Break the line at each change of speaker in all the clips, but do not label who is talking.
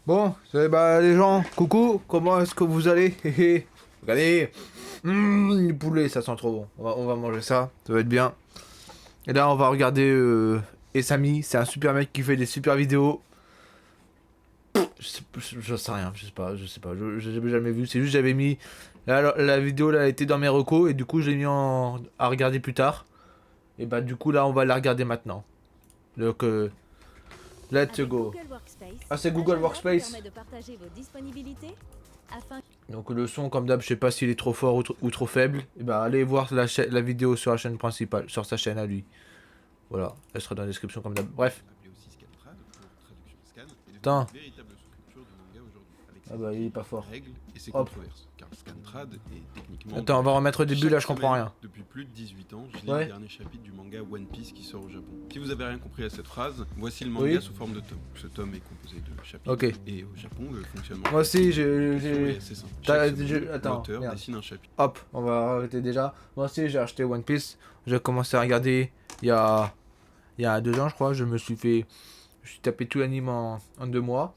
Bon, les gens, coucou, comment est-ce que vous allez? Regardez, du poulet, ça sent trop bon. On va manger ça, ça va être bien. Et là, on va regarder Esami, c'est un super mec qui fait des super vidéos. Je sais rien, je sais pas, j'ai jamais vu. C'est juste j'avais mis la vidéo là, elle était dans mes recos et du coup j'ai mis à regarder plus tard. Et bah du coup là, on va la regarder maintenant. Donc let's
Avec
go.
Google Workspace,
Ah, c'est Google
Agenda
Workspace.
permet de partager vos disponibilités afin
Donc le son comme d'hab, je sais pas s'il est trop fort ou trop faible. Et bah allez voir la vidéo sur la chaîne principale, sur sa chaîne à lui. Voilà, elle sera dans la description comme d'hab. Bref.
Appelé aussi Scantrad pour traduction scan, est devenu
Putain.
une véritable sous-culture du manga aujourd'hui, avec
Ah
ses
bah il est
équipes,
pas fort.
règles et ses
Hop.
controverses. Car Scantrad est techniquement...
Attends, on va remettre au début là, je comprends rien.
Depuis plus de 18 ans, je lis
Ouais.
le dernier chapitre du manga One Piece qui sort au Japon. Si vous avez rien compris à cette phrase, voici le manga
Oui.
sous forme de tome. Ce tome est composé de chapitres.
Ok.
Et au Japon, le fonctionnement...
Moi aussi,
est assez simple. Chaque semaine,
Attends,
l'auteur
merde.
dessine un chapitre.
Hop, on va arrêter déjà. Moi aussi, j'ai acheté One Piece. J'ai commencé à regarder il y a 2 ans, je crois. Je me suis tapé tout l'anime en 2 mois.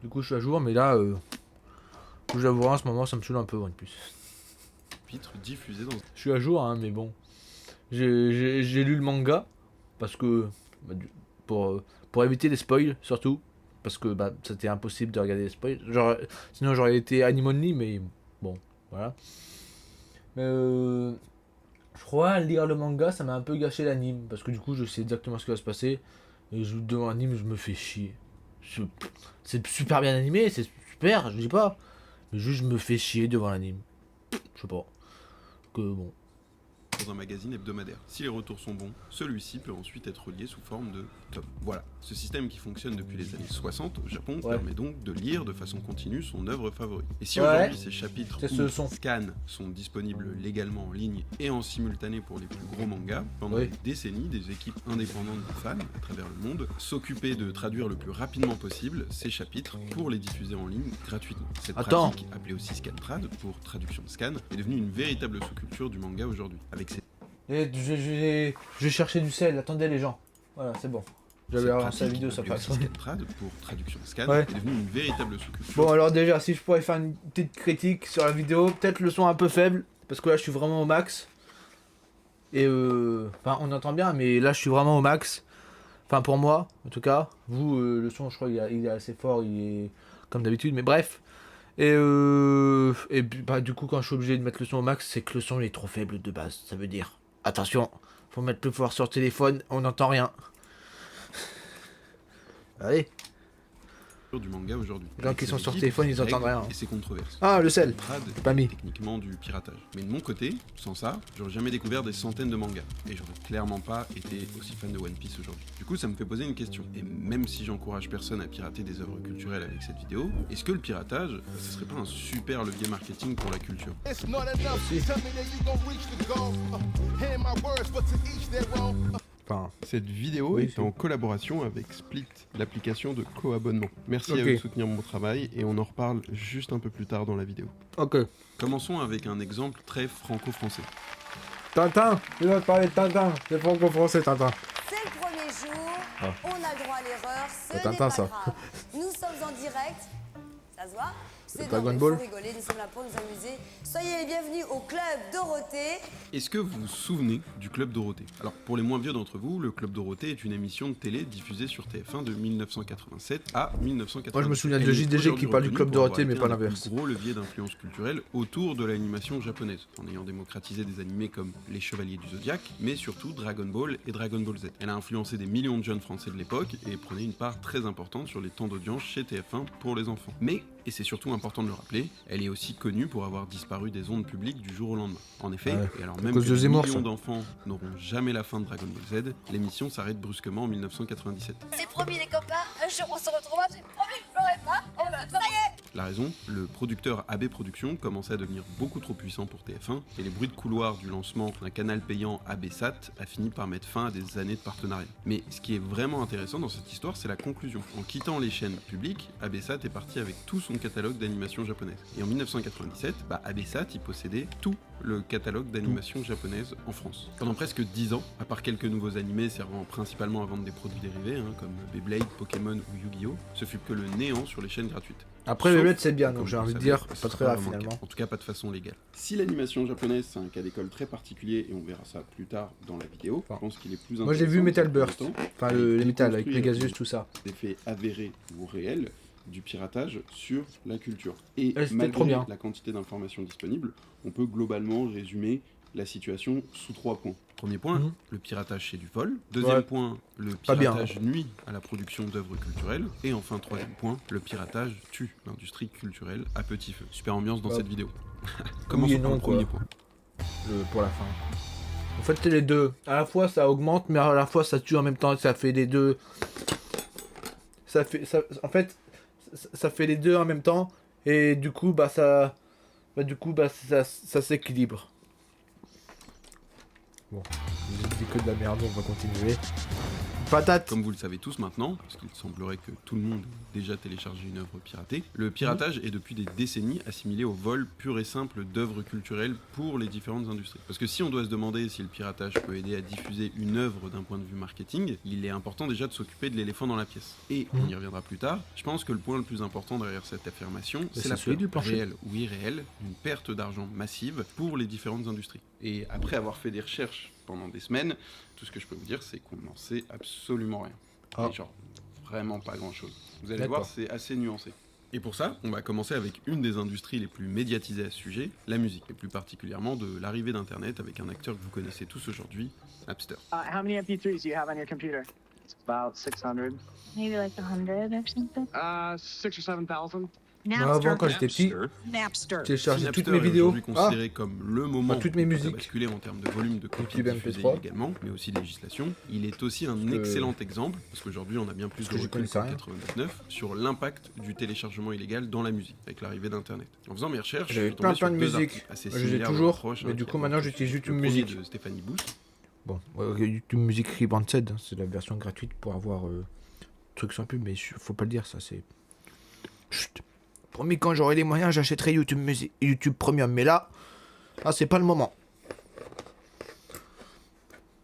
Du coup, je suis à jour, mais là, j'avoue, en ce moment, ça me saoule un peu One Piece.
Chapitre diffusé dans...
Je suis à jour, hein, mais bon. J'ai lu le manga parce que pour éviter les spoils surtout parce que c'était impossible de regarder les spoils. Genre, sinon j'aurais été anime only, mais bon, voilà. Mais je crois lire le manga, ça m'a un peu gâché l'anime parce que du coup je sais exactement ce qui va se passer et devant l'anime je me fais chier. C'est super bien animé, c'est super, je dis pas, mais juste je me fais chier devant l'anime. Je sais pas. Que bon.
Dans un magazine hebdomadaire. Si les retours sont bons, celui-ci peut ensuite être relié sous forme de tome. Voilà, ce système qui fonctionne depuis les années 60 au Japon permet donc de lire de façon continue son œuvre favorite. Et si aujourd'hui ces chapitres ou scans sont disponibles légalement en ligne et en simultané pour les plus gros mangas, pendant des décennies, des équipes indépendantes de fans à travers le monde s'occupaient de traduire le plus rapidement possible ces chapitres pour les diffuser en ligne gratuitement. Cette pratique, appelée aussi Scantrad pour traduction scan, est devenue une véritable sous-culture du manga aujourd'hui. Avec
je cherchais du sel, attendez les gens. Voilà, c'est bon. J'avais relancé la vidéo, ça passe.
Scantrad pour traduction scan est devenue une véritable sous-culture.
Bon, alors déjà, si je pourrais faire une petite critique sur la vidéo, peut-être le son un peu faible, parce que là je suis vraiment au max. Et enfin, on entend bien, mais là je suis vraiment au max. Enfin, pour moi, en tout cas. Vous, le son, je crois, il est assez fort, il est comme d'habitude, mais bref. Et du coup, quand je suis obligé de mettre le son au max, c'est que le son il est trop faible de base. Ça veut dire, attention, faut mettre plus fort sur le téléphone, on n'entend rien. Allez.
Du manga aujourd'hui.
Les gens qui sont sur téléphone, ils entendent rien.
Et ses controverses.
Ah, le sel. Pas mis.
Techniquement du piratage. Mais de mon côté, sans ça, j'aurais jamais découvert des centaines de mangas. Et j'aurais clairement pas été aussi fan de One Piece aujourd'hui. Du coup, ça me fait poser une question. Et même si j'encourage personne à pirater des œuvres culturelles avec cette vidéo, est-ce que le piratage, ce serait pas un super levier marketing pour la culture?
Enfin,
cette vidéo est en collaboration avec Split, l'application de co-abonnement. Merci à eux de soutenir mon travail et on en reparle juste un peu plus tard dans la vidéo.
Ok.
Commençons avec un exemple très franco-français.
Tintin, il va te parler de Tintin, c'est franco-français Tintin.
C'est le premier jour, on a le droit à l'erreur, ce n'est
Tintin,
pas
ça.
grave. Nous sommes en direct, ça se voit? C'est
Dragon
normal, il
Ball.
faut rigoler, nous sommes là pour nous amuser. Soyez les bienvenus au Club Dorothée.
Est-ce que vous vous souvenez du Club Dorothée? Alors, pour les moins vieux d'entre vous, le Club Dorothée est une émission de télé diffusée sur TF1 de 1987 à 1987.
Moi je me souviens de JDG qui parle du Club Dorothée, mais pas l'inverse.
Gros levier d'influence culturelle autour de l'animation japonaise, en ayant démocratisé des animés comme Les Chevaliers du Zodiaque, mais surtout Dragon Ball et Dragon Ball Z. Elle a influencé des millions de jeunes français de l'époque et prenait une part très importante sur les temps d'audience chez TF1 pour les enfants. Mais, et c'est surtout important de le rappeler, elle est aussi connue pour avoir disparu des ondes publiques du jour au lendemain. En effet, et alors même que des millions d'enfants n'auront jamais la fin de Dragon Ball Z, l'émission s'arrête brusquement en 1997.
C'est promis les copains, un jour on se retrouvera, c'est promis, je pleurerai pas, ça y est.
La raison, le producteur AB Productions commençait à devenir beaucoup trop puissant pour TF1 et les bruits de couloir du lancement d'un canal payant ABSat a fini par mettre fin à des années de partenariat. Mais ce qui est vraiment intéressant dans cette histoire, c'est la conclusion. En quittant les chaînes publiques, ABSat est parti avec tout son catalogue d'animation japonaise. Et en 1997, ABSat y possédait tous le catalogue d'animation japonaise en France. Pendant presque 10 ans, à part quelques nouveaux animés servant principalement à vendre des produits dérivés, comme Beyblade, Pokémon ou Yu-Gi-Oh!, ce fut que le néant sur les chaînes gratuites.
Après,
Sauf
Beyblade, c'est bien,
que,
donc
comme
j'ai
vous
envie
le
de
savez,
dire,
ce
pas
sera
très rare
vraiment le cas.
finalement.
En tout cas, pas de façon légale. Si l'animation japonaise, c'est un cas d'école très particulier, et on verra ça plus tard dans la vidéo, je pense qu'il est plus
Moi, j'ai vu
intéressant,
Metal Burst,
dans un premier temps,
enfin
et
les métal avec
déconstruire
Pegasus, tout ça.
des faits avérés ou réels du piratage sur la culture. Et
C'était
malgré
trop bien.
la quantité d'informations disponibles, on peut globalement résumer la situation sous 3 points. Premier point, le piratage c'est du vol. Deuxième point, le
Pas bien,
piratage nuit à la production d'œuvres culturelles. Et enfin, troisième point, le piratage tue l'industrie culturelle à petit feu. Super ambiance dans cette vidéo. Commençons
et
par
non,
le premier
quoi.
point.
Pour la fin. En fait, c'est les deux. À la fois, ça augmente, mais à la fois, ça tue en même temps. Ça fait les deux. En fait, ça fait les deux en même temps. Et du coup, ça s'équilibre. Bon, j'ai dit que de la merde, on va continuer. Patate.
Comme vous le savez tous maintenant, parce qu'il semblerait que tout le monde ait déjà téléchargé une œuvre piratée, le piratage est depuis des décennies assimilé au vol pur et simple d'œuvres culturelles pour les différentes industries. Parce que si on doit se demander si le piratage peut aider à diffuser une œuvre d'un point de vue marketing, il est important déjà de s'occuper de l'éléphant dans la pièce. Et on y reviendra plus tard, je pense que le point le plus important derrière cette affirmation, c'est la
celui
peur,
du plancher.
réelle ou irréelle, d'une perte d'argent massive pour les différentes industries. Et après avoir fait des recherches pendant des semaines, tout ce que je peux vous dire, c'est qu'on n'en sait absolument rien.
Ah.
Et genre, vraiment pas grand-chose. Vous allez
D'accord.
voir, c'est assez nuancé. Et pour ça, on va commencer avec une des industries les plus médiatisées à ce sujet, la musique, et plus particulièrement de l'arrivée d'Internet avec un acteur que vous connaissez tous aujourd'hui, Napster.
How many MP3s do you have on your computer? It's about 600.
Maybe like 100 or something.
6 or 7,000.
Moi, avant, quand j'étais petit,
Napster.
j'ai téléchargé
Si
toutes
Napster
mes
est
vidéos.
aujourd'hui considéré comme le moment
toutes mes
où tout a
musiques.
basculé en termes de volume de copies
YouTube
diffusées
MP3.
illégalement, mais aussi de législation, il est aussi un
que-
excellent exemple, parce qu'aujourd'hui on a bien plus
Parce
de
que j'y
recul
connaissais
qu'en
rien.
99, sur l'impact du téléchargement illégal dans la musique, avec l'arrivée d'Internet. En faisant mes recherches,
J'avais
je suis tombé
plein de
sur deux
musiques.
articles assez
Moi, je les ai
similaires de
toujours,
reproches,
mais du
qui
coup, maintenant,
abordent
j'utilise
le
YouTube
projet
Music.
de Stéphanie Booth.
Bon, YouTube Music Rebanded, hein, c'est la version gratuite pour avoir trucs sans pub, mais faut pas le dire, ça c'est. Chut. Promis, quand j'aurai les moyens, j'achèterai YouTube Music, YouTube Premium, mais là, c'est pas le moment.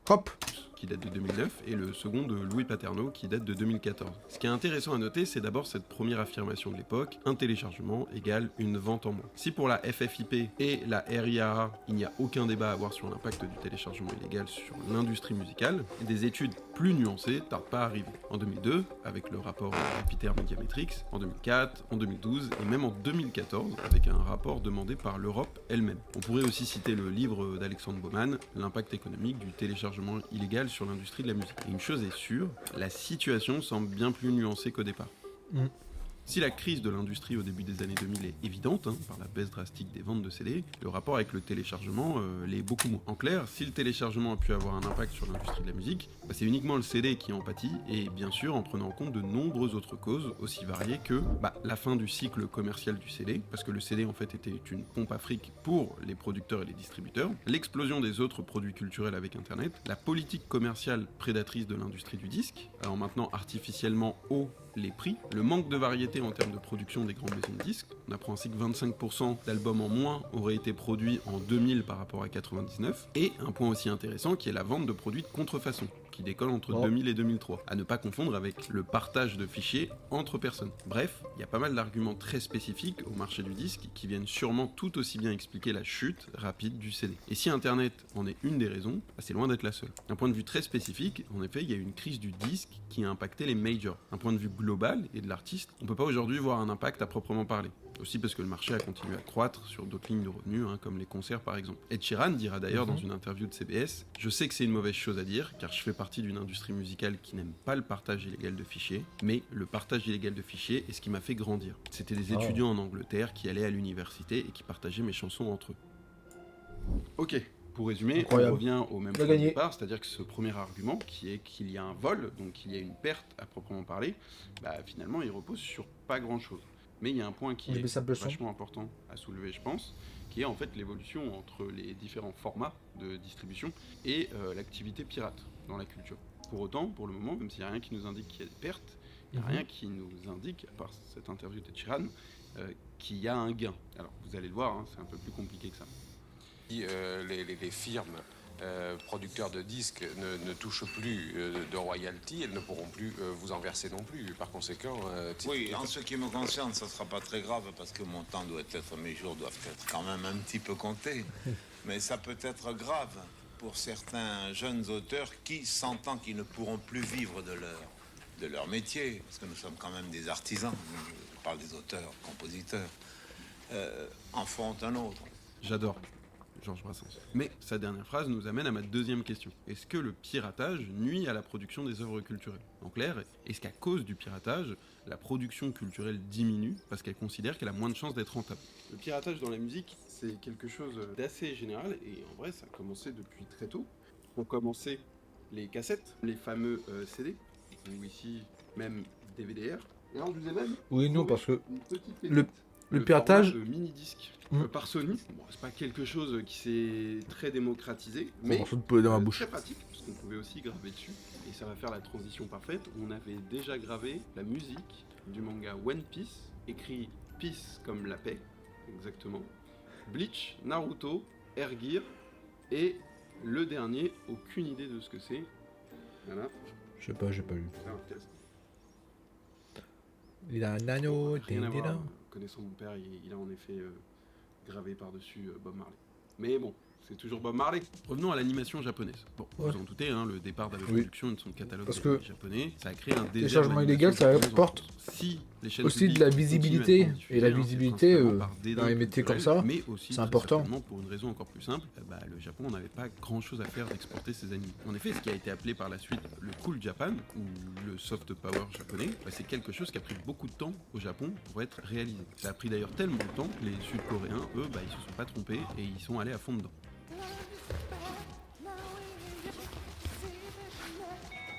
Hop.
Qui date de 2009, et le second de Louis Paterno, qui date de 2014. Ce qui est intéressant à noter, c'est d'abord cette première affirmation de l'époque, un téléchargement égale une vente en moins. Si pour la FFIP et la RIAA, il n'y a aucun débat à avoir sur l'impact du téléchargement illégal sur l'industrie musicale, des études plus nuancées tardent pas à arriver. En 2002, avec le rapport Jupiter Mediametrics, en 2004, en 2012, et même en 2014, avec un rapport demandé par l'Europe elle-même. On pourrait aussi citer le livre d'Alexandre Baumann, L'impact économique du téléchargement illégal sur l'industrie de la musique. Et une chose est sûre, la situation semble bien plus nuancée qu'au départ. Si la crise de l'industrie au début des années 2000 est évidente, par la baisse drastique des ventes de CD, le rapport avec le téléchargement l'est beaucoup moins. En clair, si le téléchargement a pu avoir un impact sur l'industrie de la musique, c'est uniquement le CD qui en pâtit, et bien sûr en prenant en compte de nombreuses autres causes, aussi variées que la fin du cycle commercial du CD, parce que le CD en fait était une pompe à fric pour les producteurs et les distributeurs, l'explosion des autres produits culturels avec Internet, la politique commerciale prédatrice de l'industrie du disque, en maintenant artificiellement haut les prix, le manque de variété en termes de production des grandes maisons de disques. On apprend ainsi que 25% d'albums en moins auraient été produits en 2000 par rapport à 99, et un point aussi intéressant qui est la vente de produits de contrefaçon, qui décolle entre 2000 et 2003, à ne pas confondre avec le partage de fichiers entre personnes. Bref, il y a pas mal d'arguments très spécifiques au marché du disque qui viennent sûrement tout aussi bien expliquer la chute rapide du CD. Et si Internet en est une des raisons, c'est loin d'être la seule. D'un point de vue très spécifique, en effet, il y a eu une crise du disque qui a impacté les majors. D'un point de vue global et de l'artiste, on peut pas aujourd'hui voir un impact à proprement parler. Aussi parce que le marché a continué à croître sur d'autres lignes de revenus, comme les concerts par exemple. Ed Sheeran dira d'ailleurs dans une interview de CBS « Je sais que c'est une mauvaise chose à dire, car je fais partie d'une industrie musicale qui n'aime pas le partage illégal de fichiers, mais le partage illégal de fichiers est ce qui m'a fait grandir. C'était des étudiants en Angleterre qui allaient à l'université et qui partageaient mes chansons entre eux. » Ok. Pour résumer,
Incroyable.
on revient au même point de départ, c'est-à-dire que ce premier argument, qui est qu'il y a un vol, donc qu'il y a une perte à proprement parler, finalement il repose sur pas grand-chose. Mais il y a un point qui est vachement important à soulever, je pense, qui est en fait l'évolution entre les différents formats de distribution et l'activité pirate dans la culture. Pour autant, pour le moment, même s'il n'y a rien qui nous indique qu'il y a des pertes, il n'y a rien qui nous indique, à part cette interview de Sheeran, qu'il y a un gain. Alors vous allez le voir, c'est un peu plus compliqué que ça.
Les firmes producteurs de disques ne touchent plus de royalties, elles ne pourront plus vous en verser non plus. Par conséquent...
Oui, en ce qui me concerne, ça ne sera pas très grave parce que mon temps doit être, mes jours doivent être quand même un petit peu comptés. Mais ça peut être grave pour certains jeunes auteurs qui, sentant qu'ils ne pourront plus vivre de leur métier, parce que nous sommes quand même des artisans, je parle des auteurs, compositeurs, en font un autre.
J'adore Georges Brassens. Mais sa dernière phrase nous amène à ma deuxième question. Est-ce que le piratage nuit à la production des œuvres culturelles ? En clair, est-ce qu'à cause du piratage, la production culturelle diminue parce qu'elle considère qu'elle a moins de chances d'être rentable ? Le piratage dans la musique, c'est quelque chose d'assez général, et en vrai, ça a commencé depuis très tôt. Ont commencé les cassettes, les fameux CD, ou ici même DVD-R. Et alors, je vous ai même
Oui, non, parce que
une petite
le
pépite.
piratage...
format de mini-disque par Sony. Bon, c'est pas quelque chose qui s'est très démocratisé, mais
morceau de poulet dans ma bouche.
très pratique, parce qu'on pouvait aussi graver dessus. Et ça va faire la transition parfaite. On avait déjà gravé la musique du manga One Piece, écrit Peace comme la paix, exactement. Bleach, Naruto, Air Gear, et le dernier, aucune idée de ce que c'est. Voilà,
Je sais pas, j'ai pas lu.
c'est un test.
Il a un anneau,
Rien à voir. Connaissant mon père, il a en effet gravé par-dessus Bob Marley. Mais bon, c'est toujours Bob Marley. Revenons à l'animation japonaise. Bon,
Ouais.
vous en doutez, hein, le départ d'Abe
Oui.
Productions et de son catalogue
Parce
d'animés
que
japonais, ça a créé un désert
téléchargement
d'animation
illégal, ça
japonaise en
apporte
France. Si les chaînes
aussi de
publiques
la
continuent à
visibilité,
être diffusées,
et la
hein, c'est
visibilité,
principalement par dédain
dans les métiers
culturel,
comme ça,
mais aussi
c'est
très
important.
certainement pour une raison encore plus simple, le Japon n'avait pas grand-chose à faire d'exporter ses animés. En effet, ce qui a été appelé par la suite le Cool Japan, ou le soft power japonais, c'est quelque chose qui a pris beaucoup de temps au Japon pour être réalisé. Ça a pris d'ailleurs tellement de temps que les Sud-Coréens, eux, ils se sont pas trompés et ils sont allés à fond dedans.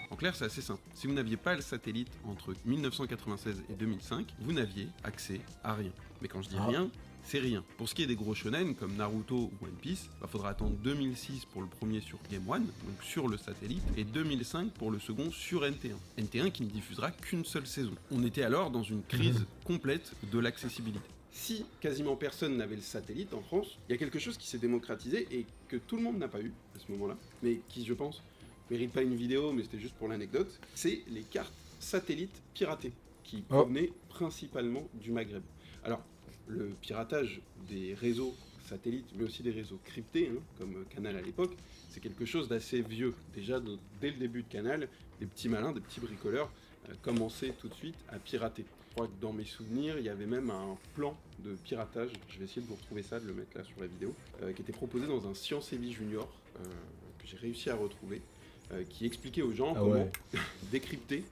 En clair, c'est assez simple. Si vous n'aviez pas le satellite entre 1996 et 2005, vous n'aviez accès à rien. Mais quand je dis rien, c'est rien. Pour ce qui est des gros shonen comme Naruto ou One Piece, faudra attendre 2006 pour le premier sur Game One, donc sur le satellite, et 2005 pour le second sur NT1. NT1 qui ne diffusera qu'une seule saison. On était alors dans une crise complète de l'accessibilité. Si quasiment personne n'avait le satellite en France, il y a quelque chose qui s'est démocratisé et que tout le monde n'a pas eu à ce moment-là, mais qui, je pense, mérite pas une vidéo, mais c'était juste pour l'anecdote, c'est les cartes satellites piratées, qui provenaient principalement du Maghreb. Alors, le piratage des réseaux satellites, mais aussi des réseaux cryptés, comme Canal à l'époque, c'est quelque chose d'assez vieux. Déjà, dès le début de Canal, des petits malins, des petits bricoleurs commençaient tout de suite à pirater. Je crois que dans mes souvenirs, il y avait même un plan de piratage, je vais essayer de vous retrouver ça, de le mettre là sur la vidéo, qui était proposé dans un Science et Vie Junior, que j'ai réussi à retrouver, qui expliquait aux gens comment décrypter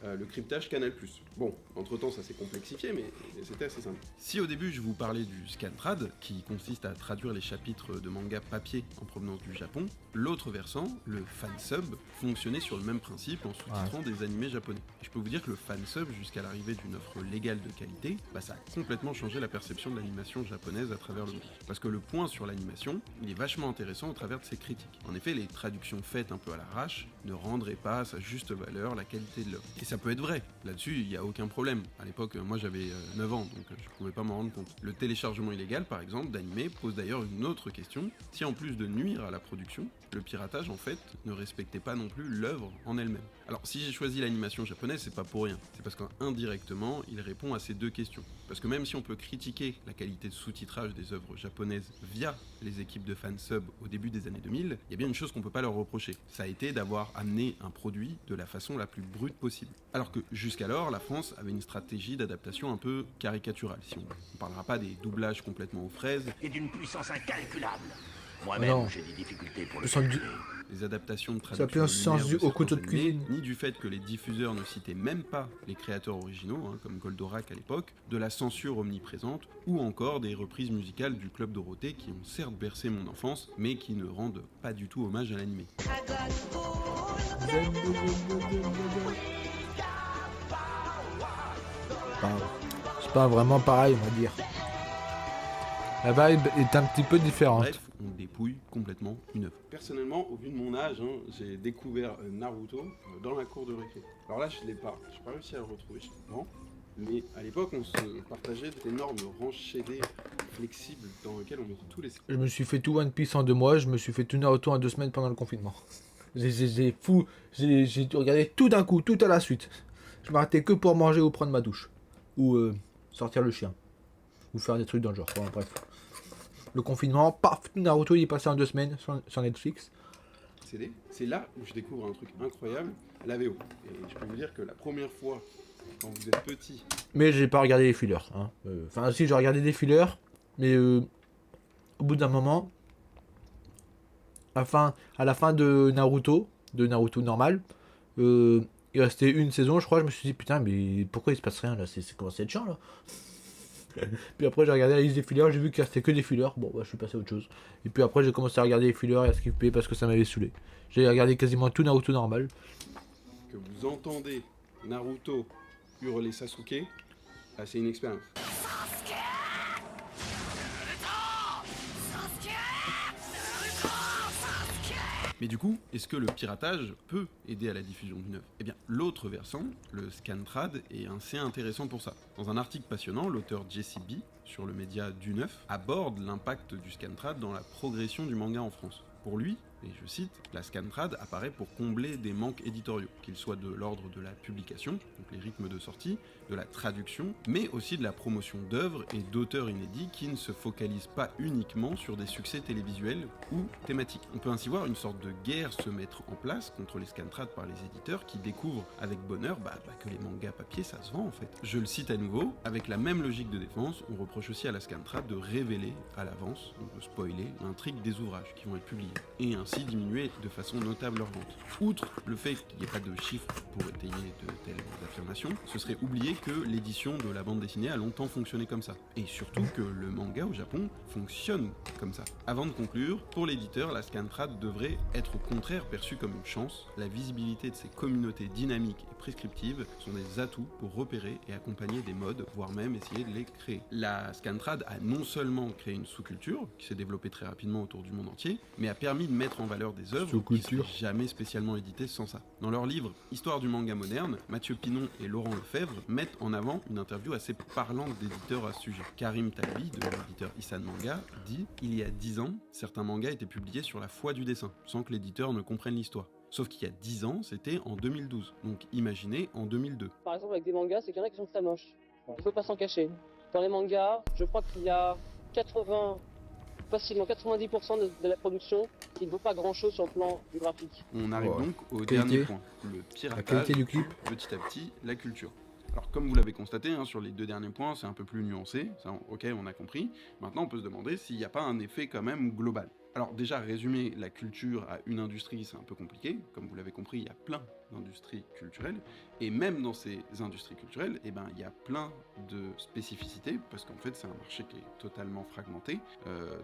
le cryptage Canal+. Bon, entre-temps, ça s'est complexifié, mais c'était assez simple. Si au début, je vous parlais du scantrad, qui consiste à traduire les chapitres de manga papier en provenance du Japon, l'autre versant, le fansub, fonctionnait sur le même principe en sous-titrant des animés japonais. Et je peux vous dire que le fansub, jusqu'à l'arrivée d'une offre légale de qualité, ça a complètement changé la perception de l'animation japonaise à travers le monde. Parce que le point sur l'animation, il est vachement intéressant au travers de ses critiques. En effet, les traductions faites un peu à l'arrache ne rendraient pas à sa juste valeur la qualité de l'œuvre. Et ça peut être vrai. Là-dessus, il n'y a aucun problème. À l'époque, moi j'avais 9 ans, donc je pouvais pas m'en rendre compte. Le téléchargement illégal, par exemple, d'animés pose d'ailleurs une autre question. Si en plus de nuire à la production, le piratage en fait ne respectait pas non plus l'œuvre en elle-même. Alors si j'ai choisi l'animation japonaise, c'est pas pour rien. C'est parce qu'indirectement, il répond à ces deux questions. Parce que même si on peut critiquer la qualité de sous-titrage des œuvres japonaises via les équipes de fansub au début des années 2000, il y a bien une chose qu'on peut pas leur reprocher. Ça a été d'avoir amené un produit de la façon la plus brute possible. Alors que jusqu'alors, la France avait une stratégie d'adaptation un peu caricaturale. Si on parlera pas des doublages complètement aux fraises.
Et d'une puissance incalculable. Moi-même, j'ai des difficultés pour le
calculer.
Les adaptations de
Ça
traduction
peut sens du au couteau de
animés,
cuisine.
ni du fait que les diffuseurs ne citaient même pas les créateurs originaux, comme Goldorak à l'époque, de la censure omniprésente, ou encore des reprises musicales du Club Dorothée qui ont certes bercé mon enfance, mais qui ne rendent pas du tout hommage à l'animé.
C'est pas vraiment pareil, on va dire. La vibe est un petit peu différente.
Bref, on dépouille complètement une œuvre. Personnellement, au vu de mon âge, j'ai découvert Naruto dans la cour de récré. Alors là, je l'ai pas réussi à le retrouver, je sais pas. Mais à l'époque, on se partageait d'énormes ranchés flexibles dans lesquels on mettait tous les...
Je me suis fait tout One Piece en 2 mois, je me suis fait tout Naruto en 2 semaines pendant le confinement. J'ai regardé tout d'un coup, tout à la suite. Je m'arrêtais que pour manger ou prendre ma douche. Ou sortir le chien. Ou faire des trucs dans le genre. Bon, bref. Le confinement, paf, Naruto il est passé en 2 semaines sur Netflix.
C'est là où je découvre un truc incroyable, la VO. Et je peux vous dire que la première fois, quand vous êtes petit...
Mais j'ai pas regardé les fillers. Hein. Enfin, si, j'ai regardé des fillers, mais au bout d'un moment, à la fin de Naruto normal, il restait une saison, je crois. Je me suis dit, putain, mais pourquoi il se passe rien là? C'est commencé à être chiant là. Puis après, j'ai regardé la liste des fillers, j'ai vu qu'il restait que des fillers. Bon, bah, je suis passé à autre chose. Et puis après, j'ai commencé à regarder les fillers et à skipper parce que ça m'avait saoulé. J'ai regardé quasiment tout Naruto normal.
Que vous entendez Naruto hurler Sasuke, là, c'est une expérience. Mais du coup, est-ce que le piratage peut aider à la diffusion du neuf? Eh bien, l'autre versant, le scantrad, est assez intéressant pour ça. Dans un article passionnant, l'auteur Jesse B, sur le média du neuf, aborde l'impact du scantrad dans la progression du manga en France. Pour lui, et je cite, la scantrad apparaît pour combler des manques éditoriaux, qu'ils soient de l'ordre de la publication, donc les rythmes de sortie, de la traduction, mais aussi de la promotion d'œuvres et d'auteurs inédits qui ne se focalisent pas uniquement sur des succès télévisuels ou thématiques. On peut ainsi voir une sorte de guerre se mettre en place contre les scantrads par les éditeurs qui découvrent avec bonheur que les mangas papier ça se vend en fait. Je le cite à nouveau, avec la même logique de défense, on reproche aussi à la scantrad de révéler à l'avance, donc de spoiler, l'intrigue des ouvrages qui vont être publiés, et ainsi diminuer de façon notable leur vente. Outre le fait qu'il n'y ait pas de chiffres pour étayer de telles affirmations, ce serait oublier que l'édition de la bande dessinée a longtemps fonctionné comme ça, et surtout que le manga au Japon fonctionne comme ça. Avant de conclure, pour l'éditeur, la scantrad devrait être au contraire perçue comme une chance. La visibilité de ces communautés dynamiques et prescriptives sont des atouts pour repérer et accompagner des modes, voire même essayer de les créer. La scantrad a non seulement créé une sous-culture, qui s'est développée très rapidement autour du monde entier, mais a permis de mettre en valeur des œuvres qui seraient jamais spécialement éditées sans ça. Dans leur livre Histoire du manga moderne, Mathieu Pinon et Laurent Lefebvre mettent en avant une interview assez parlante d'éditeurs à ce sujet. Karim Talbi, de l'éditeur Issan Manga, dit « Il y a 10 ans, certains mangas étaient publiés sur la foi du dessin, sans que l'éditeur ne comprenne l'histoire. Sauf qu'il y a 10 ans, c'était en 2012. Donc imaginez en 2002. »
Par exemple, avec des mangas, c'est qu'il y en a qui sont très moches. Il faut pas s'en cacher. Dans les mangas, je crois qu'il y a facilement 90% de la production qui ne vaut pas grand chose sur le plan du graphique.
On arrive donc au dernier point, le piratage, du clip. Petit à petit, la culture. Alors comme vous l'avez constaté, sur les 2 derniers points, c'est un peu plus nuancé, ça, ok, on a compris. Maintenant, on peut se demander s'il n'y a pas un effet quand même global. Alors déjà, résumer la culture à une industrie, c'est un peu compliqué. Comme vous l'avez compris, il y a plein d'industries culturelles. Et même dans ces industries culturelles, il y a plein de spécificités, parce qu'en fait, c'est un marché qui est totalement fragmenté,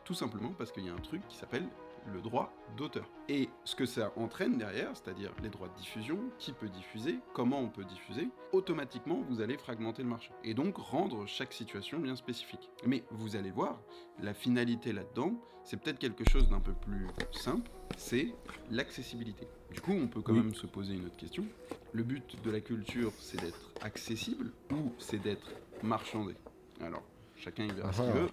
tout simplement parce qu'il y a un truc qui s'appelle le droit d'auteur. Et ce que ça entraîne derrière, c'est-à-dire les droits de diffusion, qui peut diffuser, comment on peut diffuser, automatiquement vous allez fragmenter le marché. Et donc rendre chaque situation bien spécifique. Mais vous allez voir, la finalité là-dedans, c'est peut-être quelque chose d'un peu plus simple, c'est l'accessibilité. Du coup, on peut quand même se poser une autre question. Le but de la culture, c'est d'être accessible ou c'est d'être marchandé? Alors, chacun y verra ce qu'il veut.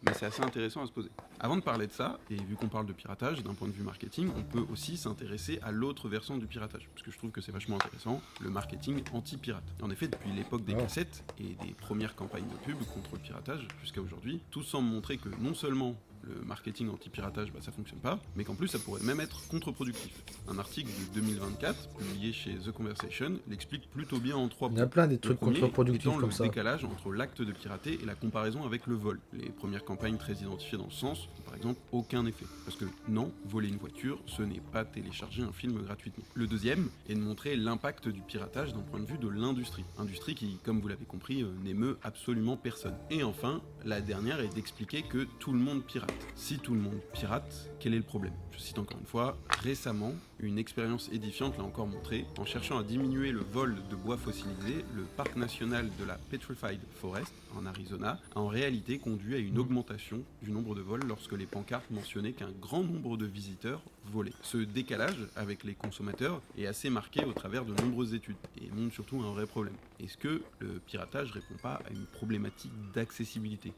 Mais c'est assez intéressant à se poser. Avant de parler de ça, et vu qu'on parle de piratage, d'un point de vue marketing, on peut aussi s'intéresser à l'autre versant du piratage, parce que je trouve que c'est vachement intéressant, le marketing anti-pirate. En effet, depuis l'époque des cassettes et des premières campagnes de pub contre le piratage jusqu'à aujourd'hui, tout semble montrer que non seulement le marketing anti-piratage, ça fonctionne pas, mais qu'en plus ça pourrait même être contre-productif. Un article de 2024, publié chez The Conversation, l'explique plutôt bien en 3 points.
Il y a plein des trucs contre-productifs comme ça.
Le décalage entre l'acte de pirater et la comparaison avec le vol. Les premières campagnes très identifiées dans ce sens ont par exemple aucun effet. Parce que non, voler une voiture, ce n'est pas télécharger un film gratuitement. Le deuxième est de montrer l'impact du piratage d'un point de vue de l'industrie. Industrie qui, comme vous l'avez compris, n'émeut absolument personne. Et enfin, la dernière est d'expliquer que tout le monde pirate. Si tout le monde pirate, quel est le problème? Je cite encore une fois, récemment, Une expérience édifiante l'a encore montré. En cherchant à diminuer le vol de bois fossilisé, le parc national de la Petrified Forest, en Arizona, a en réalité conduit à une augmentation du nombre de vols lorsque les pancartes mentionnaient qu'un grand nombre de visiteurs volaient. Ce décalage avec les consommateurs est assez marqué au travers de nombreuses études et montre surtout un vrai problème. Est-ce que le piratage répond pas à une problématique d'accessibilité?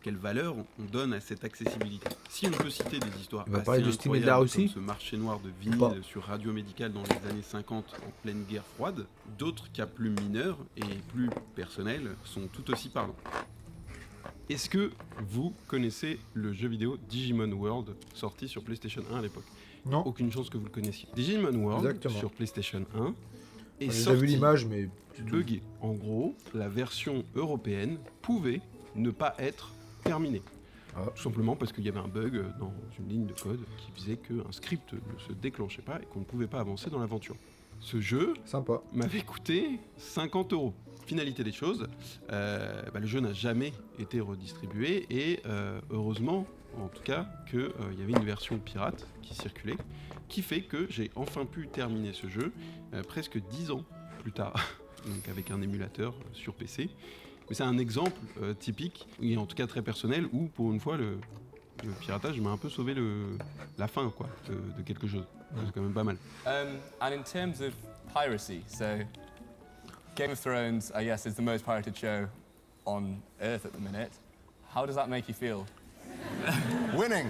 Quelle valeur on donne à cette accessibilité? Si on peut citer des histoires
On va
assez
parler de Steam et de la
incroyables
Russie
comme ce marché noir de vinyle sur Radio Médicale dans les années 50 en pleine guerre froide, d'autres cas plus mineurs et plus personnels sont tout aussi parlants. Est-ce que vous connaissez le jeu vidéo Digimon World sorti sur PlayStation 1 à l'époque?
Non.
Aucune chance que vous le connaissiez. Digimon World
Exactement.
sur PlayStation 1 est
J'ai
sorti
déjà vu l'image, mais
buggé. En gros, la version européenne pouvait ne pas être terminée. Tout simplement parce qu'il y avait un bug dans une ligne de code qui faisait qu'un script ne se déclenchait pas et qu'on ne pouvait pas avancer dans l'aventure. Ce jeu m'avait coûté 50 €. Finalité des choses, le jeu n'a jamais été redistribué et heureusement, en tout cas, qu'il y avait une version pirate qui circulait, qui fait que j'ai enfin pu terminer ce jeu presque 10 ans plus tard, donc avec un émulateur sur PC. Mais c'est un exemple typique, et en tout cas très personnel, où pour une fois le piratage m'a un peu sauvé la fin quoi, de quelque chose. C'est quand même pas mal.
And in terms of piracy, so Game of Thrones, I guess, is the most pirated show on Earth at the minute. How does that make you feel? Winning!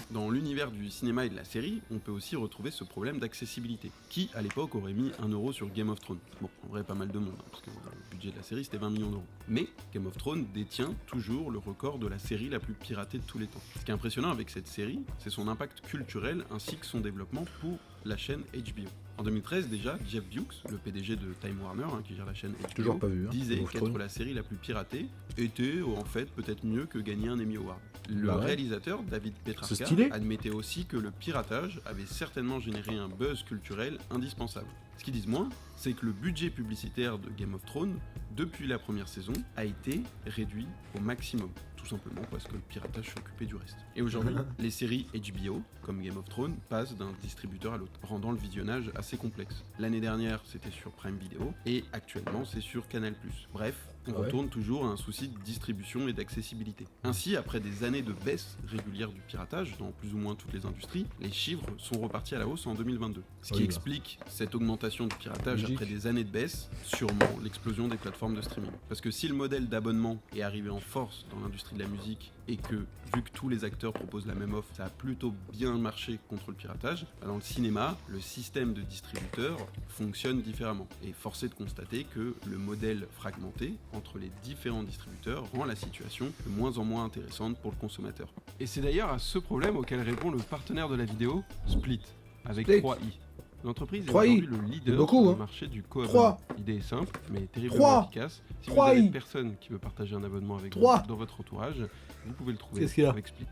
Dans l'univers du cinéma et de la série, on peut aussi retrouver ce problème d'accessibilité. Qui, à l'époque, aurait mis 1 € sur Game of Thrones? Bon, en vrai, pas mal de monde, parce que le budget de la série, c'était 20 millions d'euros. Mais Game of Thrones détient toujours le record de la série la plus piratée de tous les temps. Ce qui est impressionnant avec cette série, c'est son impact culturel ainsi que son développement pour la chaîne HBO. En 2013 déjà, Jeff Dukes, le PDG de Time Warner, qui gère la chaîne HBO,
Toujours pas vu,
disait qu'être la série la plus piratée était en fait peut-être mieux que gagner un Emmy Award. Le réalisateur David Petrarca admettait aussi que le piratage avait certainement généré un buzz culturel indispensable. Ce qu'ils disent moins, c'est que le budget publicitaire de Game of Thrones, depuis la première saison, a été réduit au maximum. Tout simplement parce que le piratage s'occupait du reste. Et aujourd'hui, les séries HBO, comme Game of Thrones, passent d'un distributeur à l'autre, rendant le visionnage assez complexe. L'année dernière, c'était sur Prime Video, et actuellement, c'est sur Canal+. Bref, on retourne toujours à un souci de distribution et d'accessibilité. Ainsi, après des années de baisse régulière du piratage, dans plus ou moins toutes les industries, les chiffres sont repartis à la hausse en 2022. Ce qui explique cette augmentation du piratage après des années de baisse, sûrement l'explosion des plateformes de streaming. Parce que si le modèle d'abonnement est arrivé en force dans l'industrie de la musique, et que, vu que tous les acteurs proposent la même offre, ça a plutôt bien marché contre le piratage, dans le cinéma, le système de distributeurs fonctionne différemment. Et force est de constater que le modèle fragmenté entre les différents distributeurs rend la situation de moins en moins intéressante pour le consommateur. Et c'est d'ailleurs à ce problème auquel répond le partenaire de la vidéo, Split, avec 3i. L'entreprise est aujourd'hui le leader sur le marché du co-abonnement. L'idée est simple, mais terriblement efficace. Si vous avez personne qui veut partager un abonnement avec vous dans votre entourage, vous pouvez le trouver avec Split.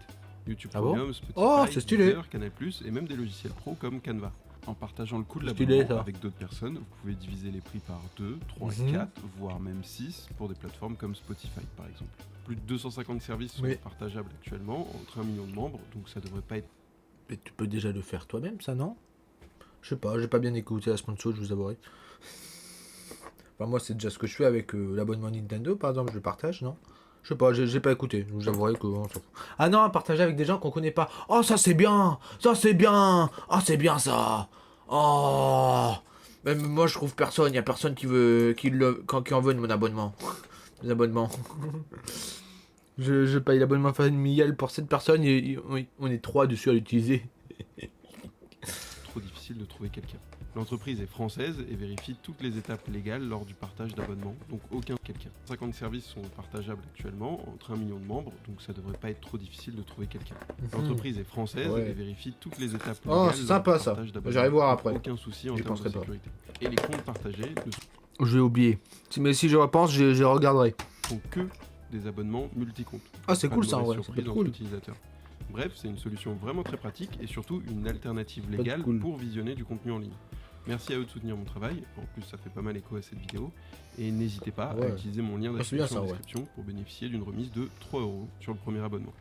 YouTube Premium, Spotify, Deezer, Canal+, et même des logiciels pro comme Canva. En partageant le coût de l'abonnement avec d'autres personnes, vous pouvez diviser les prix par 2, 3, 4, voire même 6 pour des plateformes comme Spotify par exemple. Plus de 250 services sont partageables actuellement, entre 1 million de membres, donc ça devrait pas être...
Mais tu peux déjà le faire toi-même, ça, non? Je sais pas, j'ai pas bien écouté la sponsor, je vous avouerai. Enfin, moi, c'est déjà ce que je fais avec l'abonnement Nintendo, par exemple, je le partage, non? Je sais pas, j'ai pas écouté, je vous avouerai que... Ah non, partager avec des gens qu'on connaît pas. Oh, ça c'est bien! Ça c'est bien! Ah, c'est bien ça! Oh! Même moi, je trouve personne, y a personne qui veut... qui en veut de mon abonnement. Les abonnements. je paye l'abonnement familial pour cette personne et oui, on est 3 dessus à l'utiliser.
Trop difficile de trouver quelqu'un. L'entreprise est française et vérifie toutes les étapes légales lors du partage d'abonnements, donc aucun quelqu'un. 50 services sont partageables actuellement, entre 1 million de membres, donc ça devrait pas être trop difficile de trouver quelqu'un. L'entreprise est française et vérifie toutes les étapes légales lors du partage d'abonnements.
J'arrive voir après.
Aucun souci en termes de sécurité. Et les comptes partagés ne sont...
Je vais oublier. Mais si je repense, je regarderai.
Sont que des abonnements multi-comptes.
Ah, c'est cool ça, en vrai.
C'est cool. Utilisateur. Bref, c'est une solution vraiment très pratique et surtout une alternative légale pour visionner du contenu en ligne. Merci à eux de soutenir mon travail, en plus ça fait pas mal écho à cette vidéo, et n'hésitez pas à utiliser mon lien d'affiliation en description pour bénéficier d'une remise de 3 € sur le premier abonnement.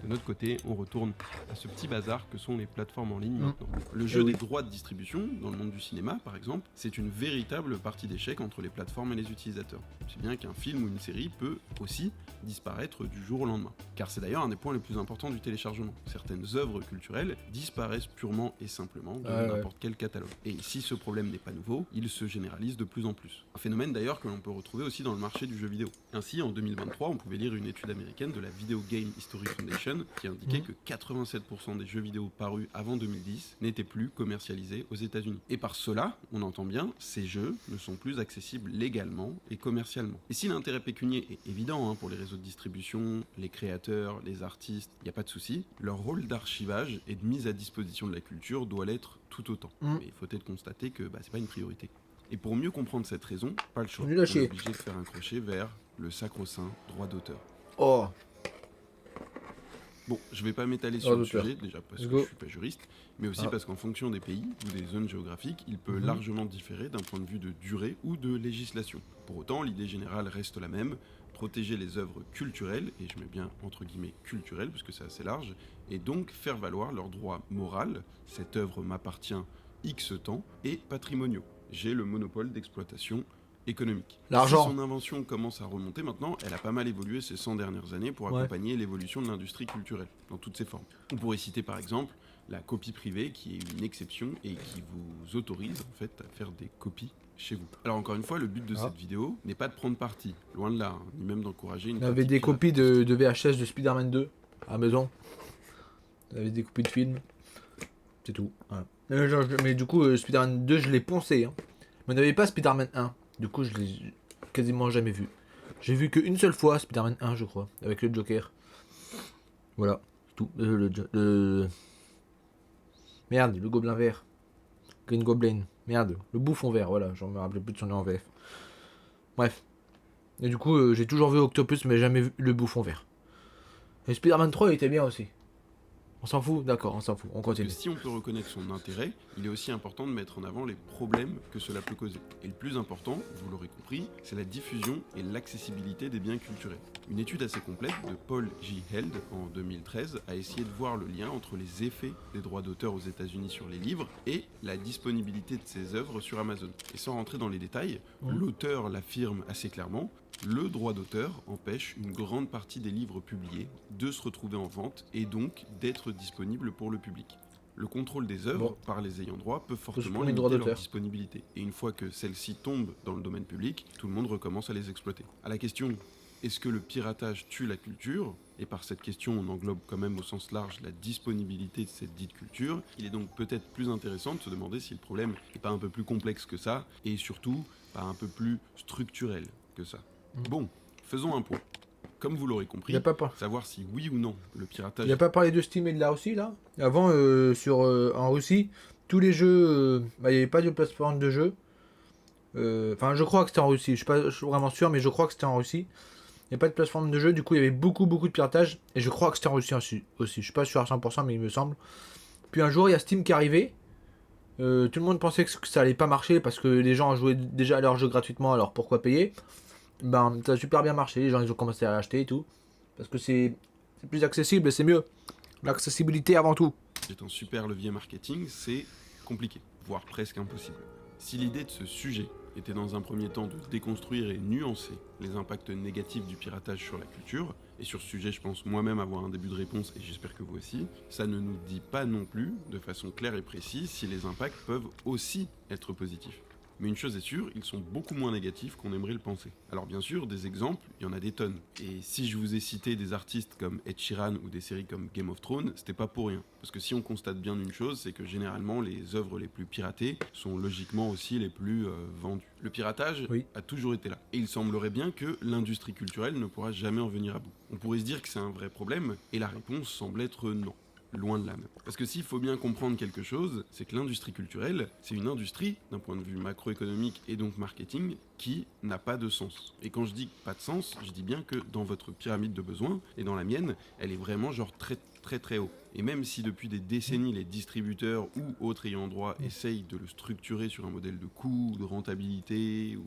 De notre côté, on retourne à ce petit bazar que sont les plateformes en ligne maintenant. Le jeu des droits de distribution, dans le monde du cinéma par exemple, c'est une véritable partie d'échec entre les plateformes et les utilisateurs. C'est bien qu'un film ou une série peut aussi disparaître du jour au lendemain. Car c'est d'ailleurs un des points les plus importants du téléchargement. Certaines œuvres culturelles disparaissent purement et simplement de n'importe quel catalogue. Et si ce problème n'est pas nouveau, il se généralise de plus en plus. Un phénomène d'ailleurs que l'on peut retrouver aussi dans le marché du jeu vidéo. Ainsi, en 2023, on pouvait lire une étude américaine de la Video Game History Foundation qui indiquait que 87% des jeux vidéo parus avant 2010 n'étaient plus commercialisés aux États-Unis. Et par cela, on entend bien, ces jeux ne sont plus accessibles légalement et commercialement. Et si l'intérêt pécunier est évident pour les réseaux de distribution, les créateurs, les artistes, il n'y a pas de souci, leur rôle d'archivage et de mise à disposition de la culture doit l'être tout autant. Mais il faut être constaté que c'est pas une priorité. Et pour mieux comprendre cette raison, pas le choix. On est obligé de faire un crochet vers le sacro-saint droit d'auteur.
Oh.
Bon, je vais pas m'étaler sur le sujet, déjà parce que je suis pas juriste, mais aussi parce qu'en fonction des pays ou des zones géographiques, il peut largement différer d'un point de vue de durée ou de législation. Pour autant, l'idée générale reste la même, protéger les œuvres culturelles, et je mets bien entre guillemets culturelles, parce que c'est assez large, et donc faire valoir leurs droits moraux, cette œuvre m'appartient X temps, et patrimoniaux. J'ai le monopole d'exploitation économique.
L'argent.
Si son invention commence à remonter maintenant, elle a pas mal évolué ces 100 dernières années pour accompagner l'évolution de l'industrie culturelle, dans toutes ses formes. On pourrait citer par exemple la copie privée, qui est une exception et qui vous autorise en fait à faire des copies chez vous. Alors encore une fois, le but de cette vidéo n'est pas de prendre parti, loin de là, ni même d'encourager une...
On avait des copies de VHS de Spider-Man 2 à la maison. On avait des copies de films. C'est tout. Voilà. Mais du coup, Spider-Man 2, je l'ai poncé. Mais on n'avait pas Spider-Man 1. Du coup, je l'ai quasiment jamais vu. J'ai vu qu'une seule fois Spider-Man 1, je crois, avec le Joker. Voilà, tout. Merde, le gobelin vert. Green Goblin. Merde, le bouffon vert, voilà, j'en me rappelais plus de son nom en VF. Bref. Et du coup, j'ai toujours vu Octopus, mais jamais vu le bouffon vert. Et Spider-Man 3, il était bien aussi. On s'en fout? D'accord, on s'en fout, on continue.
Si on peut reconnaître son intérêt, il est aussi important de mettre en avant les problèmes que cela peut causer. Et le plus important, vous l'aurez compris, c'est la diffusion et l'accessibilité des biens culturels. Une étude assez complète de Paul J. Held en 2013 a essayé de voir le lien entre les effets des droits d'auteur aux États-Unis sur les livres et la disponibilité de ces œuvres sur Amazon. Et sans rentrer dans les détails, l'auteur l'affirme assez clairement. Le droit d'auteur empêche une grande partie des livres publiés de se retrouver en vente et donc d'être disponibles pour le public. Le contrôle des œuvres par les ayants droit peut fortement limiter leur disponibilité. Et une fois que celles-ci tombent dans le domaine public, tout le monde recommence à les exploiter. À la question « Est-ce que le piratage tue la culture ?» et par cette question on englobe quand même au sens large la disponibilité de cette dite culture, il est donc peut-être plus intéressant de se demander si le problème n'est pas un peu plus complexe que ça et surtout pas un peu plus structurel que ça. Bon, faisons un point. Comme vous l'aurez compris, savoir si oui ou non le piratage...
Il n'a pas parlé de Steam et de la Russie là? Avant, en Russie, tous les jeux... il n'y avait pas de plateforme de jeu. Enfin, je crois que c'était en Russie. Je suis vraiment sûr, mais je crois que c'était en Russie. Il n'y a pas de plateforme de jeu, du coup il y avait beaucoup de piratage. Et je crois que c'était en Russie aussi. Je suis pas sûr à 100%, mais il me semble. Puis un jour, il y a Steam qui est arrivé. Tout le monde pensait que ça allait pas marcher parce que les gens jouaient déjà à leur jeu gratuitement, alors pourquoi payer? Ça a super bien marché, les gens ils ont commencé à l'acheter et tout. Parce que c'est plus accessible et c'est mieux. L'accessibilité avant tout.
C'est un super levier marketing, c'est compliqué, voire presque impossible. Si l'idée de ce sujet était dans un premier temps de déconstruire et nuancer les impacts négatifs du piratage sur la culture, et sur ce sujet je pense moi-même avoir un début de réponse et j'espère que vous aussi, ça ne nous dit pas non plus de façon claire et précise si les impacts peuvent aussi être positifs. Mais une chose est sûre, ils sont beaucoup moins négatifs qu'on aimerait le penser. Alors bien sûr, des exemples, il y en a des tonnes. Et si je vous ai cité des artistes comme Ed Sheeran ou des séries comme Game of Thrones, c'était pas pour rien. Parce que si on constate bien une chose, c'est que généralement les œuvres les plus piratées sont logiquement aussi les plus vendues. Le piratage a toujours été là. Et il semblerait bien que l'industrie culturelle ne pourra jamais en venir à bout. On pourrait se dire que c'est un vrai problème, et la réponse semble être non. Loin de là même. Parce que s'il faut bien comprendre quelque chose, c'est que l'industrie culturelle, c'est une industrie, d'un point de vue macroéconomique et donc marketing, qui n'a pas de sens. Et quand je dis pas de sens, je dis bien que dans votre pyramide de besoins, et dans la mienne, elle est vraiment genre très haut. Et même si depuis des décennies, les distributeurs ou autres ayants droit essayent de le structurer sur un modèle de coût, de rentabilité,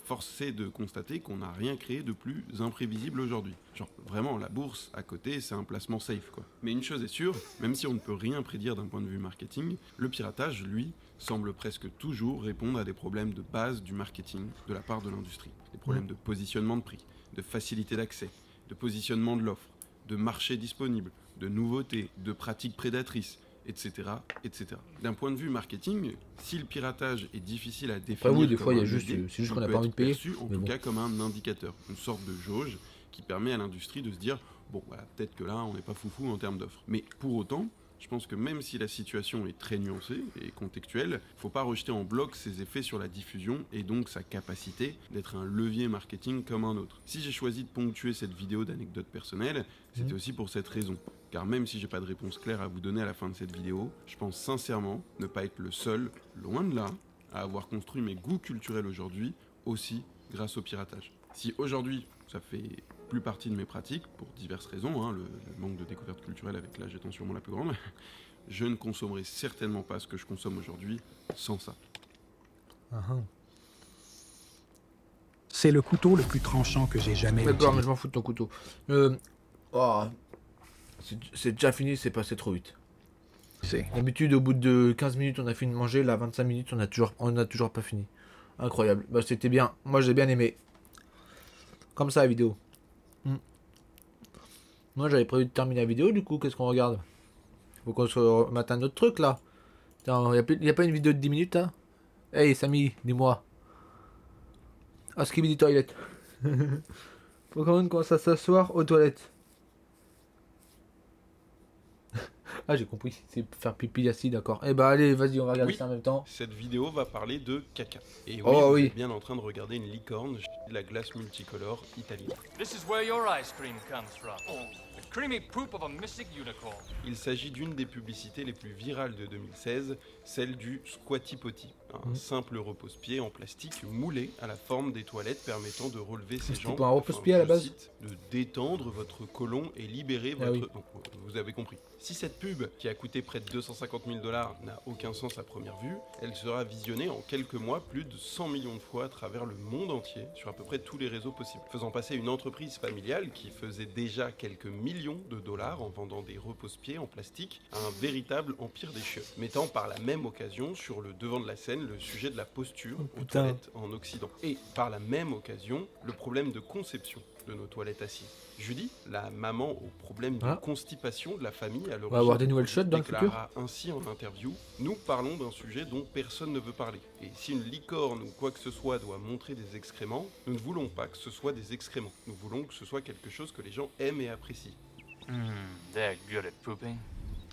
force est de constater qu'on n'a rien créé de plus imprévisible aujourd'hui. Genre, vraiment, la bourse, à côté, c'est un placement safe, quoi. Mais une chose est sûre, même si on ne peut rien prédire d'un point de vue marketing, le piratage, lui, semble presque toujours répondre à des problèmes de base du marketing de la part de l'industrie. Des problèmes de positionnement de prix, de facilité d'accès, de positionnement de l'offre, de marché disponible, de nouveautés, de pratiques prédatrices, etc. etc. D'un point de vue marketing, si le piratage est difficile à définir,
oui, des fois,
comme
il y a
un
juste,
levier,
c'est juste
il
qu'on n'a
peut
pas envie
être
de payer.
perçu, en
Mais
tout
bon.
cas comme un indicateur, une sorte de jauge qui permet à l'industrie de se dire bon, voilà, peut-être que là, on n'est pas foufou en termes d'offres. Mais pour autant, je pense que même si la situation est très nuancée et contextuelle, il ne faut pas rejeter en bloc ses effets sur la diffusion et donc sa capacité d'être un levier marketing comme un autre. Si j'ai choisi de ponctuer cette vidéo d'anecdotes personnelles, c'était aussi pour cette raison. Car même si j'ai pas de réponse claire à vous donner à la fin de cette vidéo, je pense sincèrement ne pas être le seul, loin de là, à avoir construit mes goûts culturels aujourd'hui, aussi grâce au piratage. Si aujourd'hui, ça fait plus partie de mes pratiques, pour diverses raisons, le manque de découverte culturelle avec l'âge étant sûrement la plus grande, je ne consommerai certainement pas ce que je consomme aujourd'hui sans ça.
C'est le couteau le plus tranchant que j'ai jamais
D'accord,
utilisé.
mais je m'en fous de ton couteau. C'est déjà fini, c'est passé trop vite. D'habitude, au bout de 15 minutes, on a fini de manger. Là, 25 minutes, on a toujours pas fini. Incroyable. Bah, c'était bien. Moi, j'ai bien aimé. Comme ça, la vidéo. Moi, j'avais prévu de terminer la vidéo. Du coup, qu'est-ce qu'on regarde? Faut qu'on se remette un autre truc, là. Y a pas une vidéo de 10 minutes, hein? Hey, Samy, dis-moi. Ah, Skibidi Toilet. Faut quand même commencer à s'asseoir aux toilettes. Ah, j'ai compris, c'est faire pipi assis, d'accord. Eh bah allez, vas-y, on va regarder ça en même temps.
Cette vidéo va parler de caca. Et oui, vous êtes bien en train de regarder une licorne de la glace multicolore italienne.
This is where your ice cream comes from. The creamy poop of a mystic unicorn.
Il s'agit d'une des publicités les plus virales de 2016, celle du Squatty Potty, un simple repose-pied en plastique moulé à la forme des toilettes permettant de relever ses jambes,
pas un repose-pied à la base,
de détendre votre côlon et libérer votre...
oui.
Donc, vous avez compris. Si cette pub, qui a coûté près de 250 000 $, n'a aucun sens à première vue, elle sera visionnée en quelques mois plus de 100 millions de fois à travers le monde entier, sur à peu près tous les réseaux possibles, faisant passer une entreprise familiale qui faisait déjà quelques millions de dollars en vendant des repose-pieds en plastique à un véritable empire des chiottes, mettant par la même occasion sur le devant de la scène le sujet de la posture aux toilettes en Occident. Et par la même occasion, le problème de conception de nos toilettes assises. Judy, la maman au problème de constipation de la famille à l'origine,
on va avoir des nouvelles shots dans le
déclara ainsi en interview: nous parlons d'un sujet dont personne ne veut parler. Et si une licorne ou quoi que ce soit doit montrer des excréments, nous ne voulons pas que ce soit des excréments. Nous voulons que ce soit quelque chose que les gens aiment et apprécient.
They're good at pooping.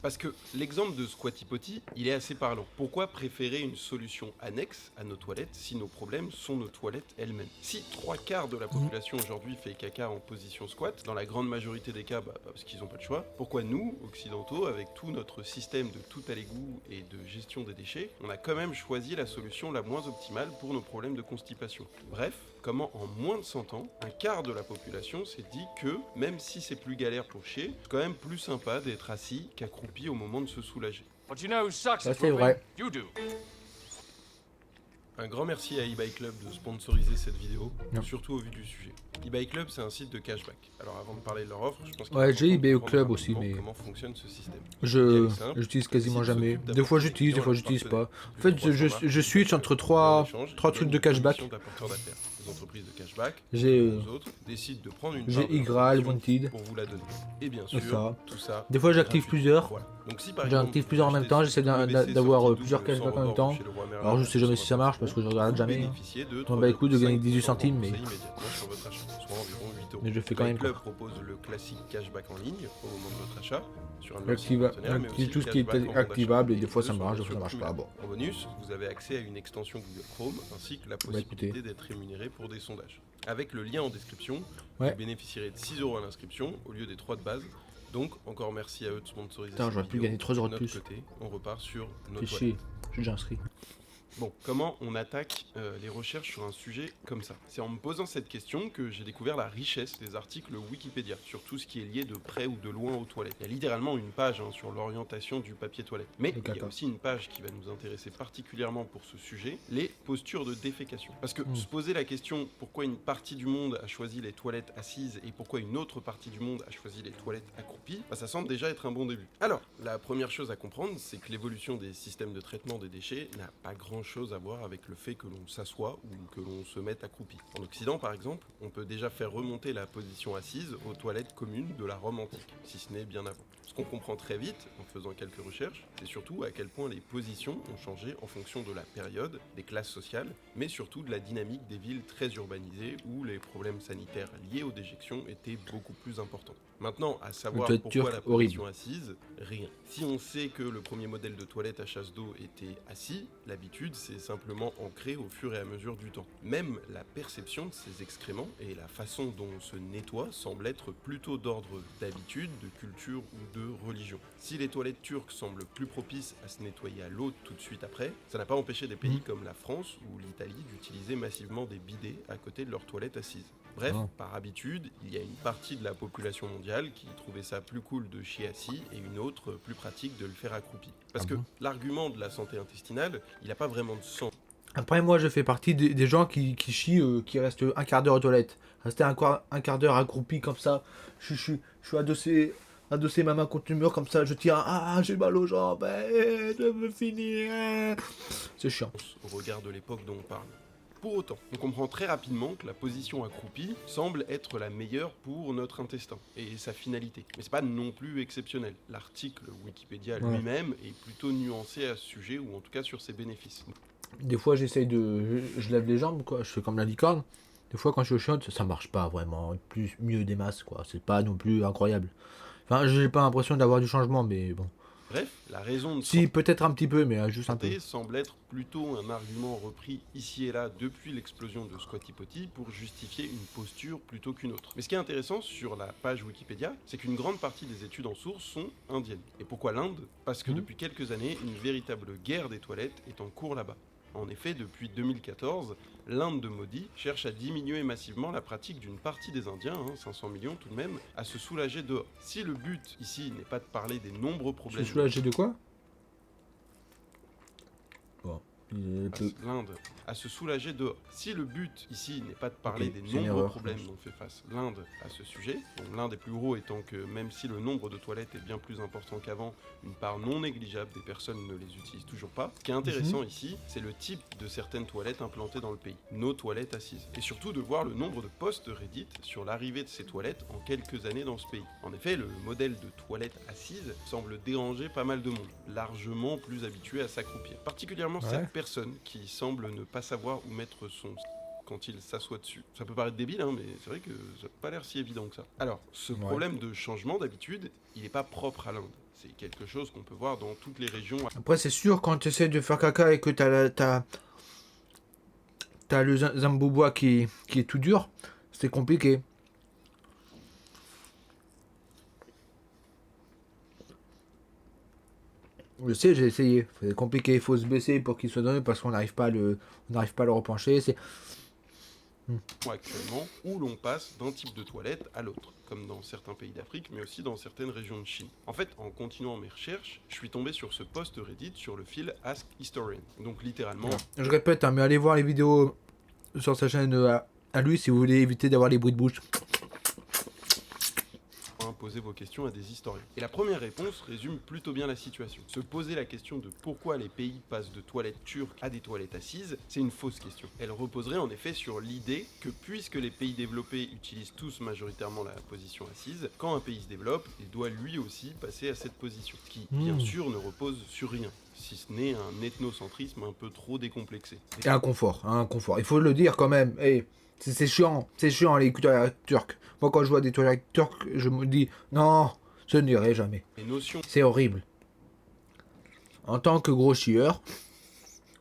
Parce que l'exemple de Squatty Potty, il est assez parlant. Pourquoi préférer une solution annexe à nos toilettes si nos problèmes sont nos toilettes elles-mêmes? Si 3/4 de la population aujourd'hui fait caca en position squat, dans la grande majorité des cas, parce qu'ils n'ont pas le choix, pourquoi nous, occidentaux, avec tout notre système de tout à l'égout et de gestion des déchets, on a quand même choisi la solution la moins optimale pour nos problèmes de constipation? Bref, comment en moins de 100 ans, un quart de la population s'est dit que, même si c'est plus galère pour chier, c'est quand même plus sympa d'être assis qu'accroupi au moment de se soulager.
But you know who sucks
Ça,
at
c'est
pooping?
vrai.
You do.
Un grand merci à eBay Club de sponsoriser cette vidéo, surtout au vu du sujet. eBay Club, c'est un site de cashback. Alors avant de parler de leur offre, je pense qu'il
Ouais,
est
j'ai
important
eBay
de
au club
comprendre
aussi, mais
comment fonctionne ce système.
j'utilise quasiment jamais. Des fois j'utilise, des fois j'utilise pas. En fait, je switch entre trois trucs de cashback.
Les entreprises de cashback,
J'ai
les autres décident de prendre une part de
Igral,
la commission
Wanted.
pour vous la donner. Et bien sûr,
Ça.
tout ça.
Des fois j'active
gratuit.
plusieurs.
Voilà. Donc si par exemple,
J'active plusieurs en même temps, j'essaie d'avoir plusieurs cashbacks en même temps. Alors je sais jamais si ça marche parce que je regarde jamais. Bon bah écoute, de gagner 18 centimes, mais je fais quand même.
Le Club propose le classique cashback en ligne au moment de votre achat sur un
J'active tout ce qui est activable et des fois ça marche, des fois ça marche pas. Bon.
En bonus, vous avez accès à une extension Google Chrome ainsi que la possibilité d'être rémunéré pour des sondages. Avec le lien en description, vous bénéficierez de 6 € à l'inscription au lieu des 3 de base. Donc encore merci à eux de sponsoriser.
Putain, j'aurais pu gagner 3 € de plus.
Côté, on repart sur nos
Fais
toilettes.
chier, je suis déjà inscrit.
Bon, comment on attaque les recherches sur un sujet comme ça? C'est en me posant cette question que j'ai découvert la richesse des articles Wikipédia sur tout ce qui est lié de près ou de loin aux toilettes. Il y a littéralement une page sur l'orientation du papier toilette. Mais il y a aussi une page qui va nous intéresser particulièrement pour ce sujet, les postures de défécation. Parce que se poser la question pourquoi une partie du monde a choisi les toilettes assises et pourquoi une autre partie du monde a choisi les toilettes accroupies, ça semble déjà être un bon début. Alors, la première chose à comprendre, c'est que l'évolution des systèmes de traitement des déchets n'a pas grand-chose à voir avec le fait que l'on s'assoit ou que l'on se mette accroupi. En Occident, par exemple, on peut déjà faire remonter la position assise aux toilettes communes de la Rome antique, si ce n'est bien avant. Ce qu'on comprend très vite, en faisant quelques recherches, c'est surtout à quel point les positions ont changé en fonction de la période, des classes sociales, mais surtout de la dynamique des villes très urbanisées où les problèmes sanitaires liés aux déjections étaient beaucoup plus importants. Maintenant, à savoir pourquoi la position assise, rien. Si on sait que le premier modèle de toilette à chasse d'eau était assis, l'habitude s'est simplement ancrée au fur et à mesure du temps. Même la perception de ces excréments et la façon dont on se nettoie semble être plutôt d'ordre d'habitude, de culture ou de religion. Si les toilettes turques semblent plus propices à se nettoyer à l'eau tout de suite après, ça n'a pas empêché des pays comme la France ou l'Italie d'utiliser massivement des bidets à côté de leurs toilettes assises. Bref, par habitude, il y a une partie de la population mondiale qui trouvait ça plus cool de chier assis et une autre plus pratique de le faire accroupi. Parce que l'argument de la santé intestinale, il n'a pas vraiment de sens.
Après, moi, je fais partie des gens qui chient, qui restent un quart d'heure aux toilettes. Rester un quart d'heure accroupi comme ça, je suis adossé ma main contre le mur comme ça, je tire, j'ai mal aux jambes, je veux finir. C'est chiant.
Au regard de l'époque dont on parle. Pour autant, on comprend très rapidement que la position accroupie semble être la meilleure pour notre intestin et sa finalité. Mais c'est pas non plus exceptionnel. L'article Wikipédia lui-même est plutôt nuancé à ce sujet, ou en tout cas sur ses bénéfices.
Des fois, je lève les jambes, quoi. Je fais comme la licorne. Des fois, quand je suis chaude, ça marche pas vraiment. Mieux des masses, quoi. C'est pas non plus incroyable. Enfin, j'ai pas l'impression d'avoir du changement, mais bon.
Bref, la raison de
si, peut-être un petit peu, mais juste un peu.
Semble être plutôt un argument repris ici et là depuis l'explosion de Squatty Potty pour justifier une posture plutôt qu'une autre. Mais ce qui est intéressant sur la page Wikipédia, c'est qu'une grande partie des études en source sont indiennes. Et pourquoi l'Inde? Parce que depuis quelques années, une véritable guerre des toilettes est en cours là-bas. En effet, depuis 2014, l'Inde de Modi cherche à diminuer massivement la pratique d'une partie des Indiens, 500 millions tout de même, à se soulager dehors. Si le but ici n'est pas de parler des nombreux problèmes...
Se soulager de quoi?
L'Inde, à se soulager dehors. Si le but ici n'est pas de parler des nombreux problèmes dont fait face l'Inde à ce sujet, donc l'un des plus gros étant que même si le nombre de toilettes est bien plus important qu'avant, une part non négligeable des personnes ne les utilisent toujours pas. Ce qui est intéressant ici, c'est le type de certaines toilettes implantées dans le pays, nos toilettes assises. Et surtout de voir le nombre de posts Reddit sur l'arrivée de ces toilettes en quelques années dans ce pays. En effet, le modèle de toilette assise semble déranger pas mal de monde, largement plus habitué à s'accroupir. Particulièrement cette personne qui semble ne pas savoir où mettre son quand il s'assoit dessus. Ça peut paraître débile, mais c'est vrai que ça n'a pas l'air si évident que ça. Alors, ce problème de changement d'habitude, il n'est pas propre à l'Inde. C'est quelque chose qu'on peut voir dans toutes les régions.
Après, c'est sûr, quand tu essaies de faire caca et que t'as le Zamboubois qui est tout dur, c'est compliqué. Je sais, j'ai essayé. C'est compliqué, il faut se baisser pour qu'il soit donné parce qu'on n'arrive pas à le repencher.
Actuellement, où l'on passe d'un type de toilette à l'autre, comme dans certains pays d'Afrique, mais aussi dans certaines régions de Chine. En fait, en continuant mes recherches, je suis tombé sur ce post Reddit sur le fil Ask Historian. Donc littéralement...
Je répète, mais allez voir les vidéos sur sa chaîne à lui si vous voulez éviter d'avoir les bruits de bouche.
Poser vos questions à des historiens. Et la première réponse résume plutôt bien la situation. Se poser la question de pourquoi les pays passent de toilettes turques à des toilettes assises, c'est une fausse question. Elle reposerait en effet sur l'idée que puisque les pays développés utilisent tous majoritairement la position assise, quand un pays se développe, il doit lui aussi passer à cette position. Ce qui, bien sûr, ne repose sur rien. Si ce n'est un ethnocentrisme un peu trop décomplexé.
Et un confort. Il faut le dire quand même. Hey, c'est chiant les toilettes turques. Moi, quand je vois des toilettes turques, je me dis non, je n'irai jamais. C'est horrible. En tant que gros chieur,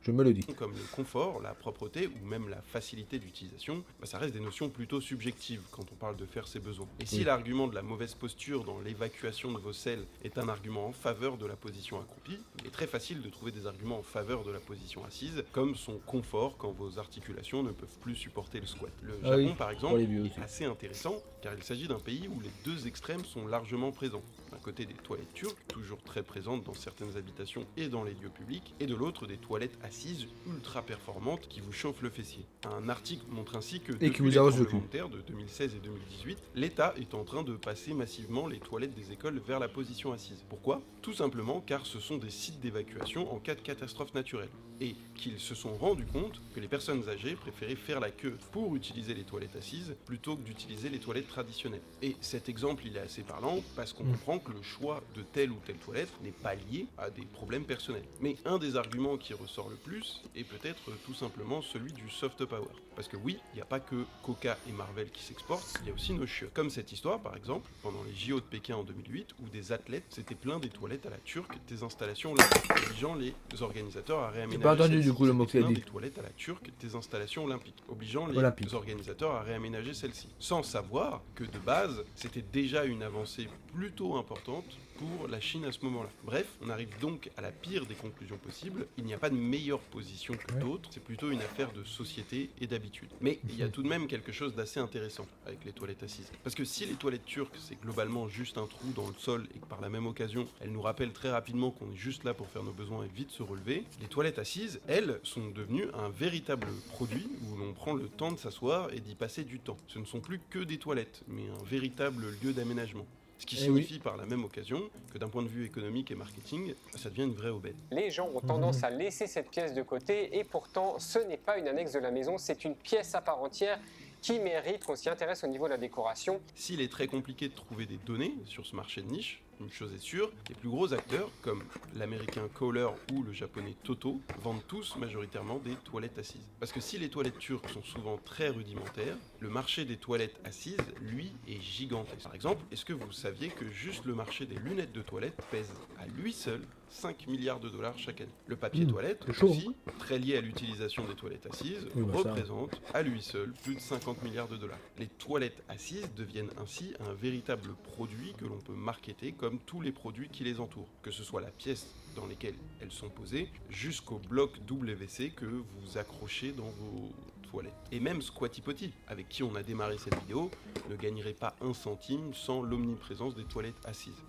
Je me le dis.
Comme le confort, la propreté ou même la facilité d'utilisation, ça reste des notions plutôt subjectives quand on parle de faire ses besoins. Et si l'argument de la mauvaise posture dans l'évacuation de vos selles est un argument en faveur de la position accroupie, il est très facile de trouver des arguments en faveur de la position assise, comme son confort quand vos articulations ne peuvent plus supporter le squat. Le Japon, par exemple, est assez intéressant car il s'agit d'un pays où les deux extrêmes sont largement présents. D'un côté des toilettes turques, toujours très présentes dans certaines habitations et dans les lieux publics, et de l'autre des toilettes assises ultra performantes qui vous chauffent le fessier. Un article montre ainsi que depuis les tremblements de terre de 2016 et 2018, l'État est en train de passer massivement les toilettes des écoles vers la position assise. Pourquoi ? Tout simplement car ce sont des sites d'évacuation en cas de catastrophe naturelle, et qu'ils se sont rendus compte que les personnes âgées préféraient faire la queue pour utiliser les toilettes assises plutôt que d'utiliser les toilettes traditionnelles. Et cet exemple il est assez parlant parce qu'on comprend que le choix de telle ou telle toilette n'est pas lié à des problèmes personnels. Mais un des arguments qui ressort le plus est peut-être tout simplement celui du soft power. Parce que oui, il n'y a pas que Coca et Marvel qui s'exportent, il y a aussi nos chiottes. Comme cette histoire par exemple, pendant les JO de Pékin en 2008, où des athlètes s'étaient plaints des toilettes à la turque des installations olympiques, obligeant les organisateurs à réaménager des toilettes à la turque des installations olympiques, obligeant les organisateurs à réaménager celles-ci, sans savoir que de base, c'était déjà une avancée plutôt importante pour la Chine à ce moment-là. Bref, on arrive donc à la pire des conclusions possibles. Il n'y a pas de meilleure position que d'autres, c'est plutôt une affaire de société et d'habitude. Mais il y a tout de même quelque chose d'assez intéressant avec les toilettes assises. Parce que si les toilettes turques, c'est globalement juste un trou dans le sol et que par la même occasion, elles nous rappellent très rapidement qu'on est juste là pour faire nos besoins et vite se relever, les toilettes assises, elles, sont devenues un véritable produit où l'on prend le temps de s'asseoir et d'y passer du temps. Ce ne sont plus que des toilettes, mais un véritable lieu d'aménagement. Ce qui signifie par la même occasion que d'un point de vue économique et marketing, ça devient une vraie aubaine.
Les gens ont tendance à laisser cette pièce de côté et pourtant ce n'est pas une annexe de la maison, c'est une pièce à part entière qui mérite qu'on s'y intéresse au niveau de la décoration.
S'il est très compliqué de trouver des données sur ce marché de niche, une chose est sûre, les plus gros acteurs, comme l'américain Kohler ou le japonais Toto, vendent tous majoritairement des toilettes assises. Parce que si les toilettes turques sont souvent très rudimentaires, le marché des toilettes assises, lui, est gigantesque. Par exemple, est-ce que vous saviez que juste le marché des lunettes de toilette pèse à lui seul 5 milliards de dollars chaque année. Le papier toilette, aussi, très lié à l'utilisation des toilettes assises, représente à lui seul plus de 50 milliards de dollars. Les toilettes assises deviennent ainsi un véritable produit que l'on peut marketer comme tous les produits qui les entourent, que ce soit la pièce dans lesquelles elles sont posées, jusqu'au bloc WC que vous accrochez dans vos toilettes. Et même Squatty Potty, avec qui on a démarré cette vidéo, ne gagnerait pas un centime sans l'omniprésence des toilettes assises.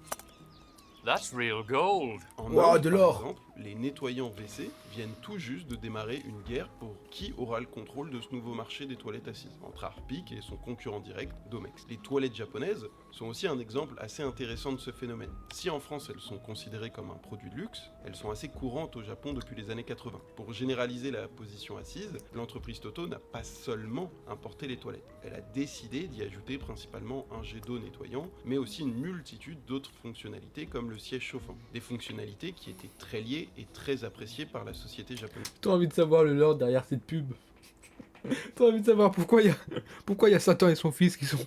That's real gold.
En Inde, par exemple, les nettoyants WC viennent tout juste de démarrer une guerre pour qui aura le contrôle de ce nouveau marché des toilettes assises, entre Harpic et son concurrent direct, Domex. Les toilettes japonaises sont aussi un exemple assez intéressant de ce phénomène. Si en France elles sont considérées comme un produit de luxe, elles sont assez courantes au Japon depuis les années 80. Pour généraliser la position assise, l'entreprise Toto n'a pas seulement importé les toilettes. Elle a décidé d'y ajouter principalement un jet d'eau nettoyant, mais aussi une multitude d'autres fonctionnalités comme le siège chauffant. Des fonctionnalités qui étaient très liées et très appréciées par la société japonaise.
T'as envie de savoir le lore derrière cette pub? T'as envie de savoir pourquoi il y a Satan et son fils qui sont...